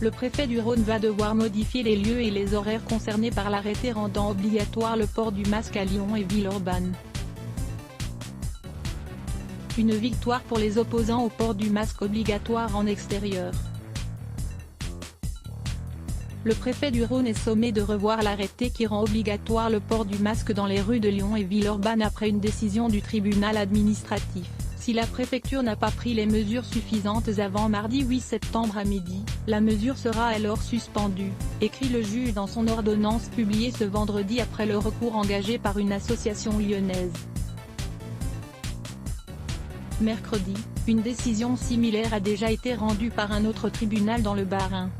Le préfet du Rhône va devoir modifier les lieux et les horaires concernés par l'arrêté rendant obligatoire le port du masque à Lyon et Villeurbanne. Une victoire pour les opposants au port du masque obligatoire en extérieur. Le préfet du Rhône est sommé de revoir l'arrêté qui rend obligatoire le port du masque dans les rues de Lyon et Villeurbanne après une décision du tribunal administratif. Si la préfecture n'a pas pris les mesures suffisantes avant mardi 8 septembre à midi, la mesure sera alors suspendue, écrit le juge dans son ordonnance publiée ce vendredi après le recours engagé par une association lyonnaise. Mercredi, une décision similaire a déjà été rendue par un autre tribunal dans le Bas-Rhin.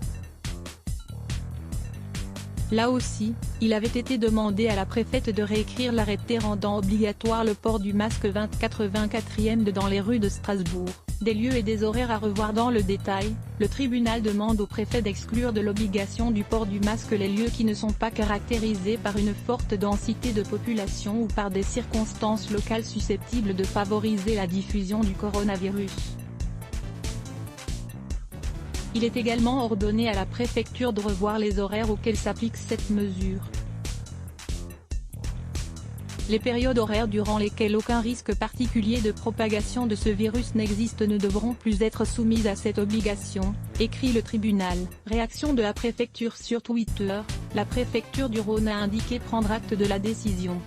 Là aussi, il avait été demandé à la préfète de réécrire l'arrêté rendant obligatoire le port du masque 24e dans les rues de Strasbourg. Des lieux et des horaires à revoir dans le détail, le tribunal demande au préfet d'exclure de l'obligation du port du masque les lieux qui ne sont pas caractérisés par une forte densité de population ou par des circonstances locales susceptibles de favoriser la diffusion du coronavirus. Il est également ordonné à la préfecture de revoir les horaires auxquels s'applique cette mesure. Les périodes horaires durant lesquelles aucun risque particulier de propagation de ce virus n'existe ne devront plus être soumises à cette obligation, écrit le tribunal. Réaction de la préfecture sur Twitter, la préfecture du Rhône a indiqué prendre acte de la décision.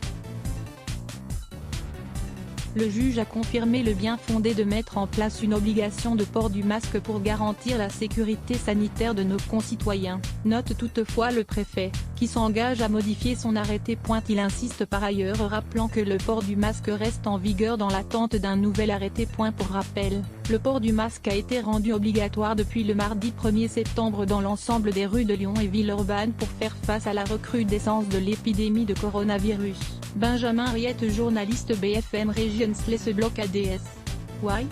Le juge a confirmé le bien fondé de mettre en place une obligation de port du masque pour garantir la sécurité sanitaire de nos concitoyens, note toutefois le préfet, qui s'engage à modifier son arrêté. Il insiste par ailleurs rappelant que le port du masque reste en vigueur dans l'attente d'un nouvel arrêté. Pour rappel, le port du masque a été rendu obligatoire depuis le mardi 1er septembre dans l'ensemble des rues de Lyon et Villeurbanne pour faire face à la recrudescence de l'épidémie de coronavirus. Benjamin Riette, journaliste BFM Regions, les bloc ADS. Why?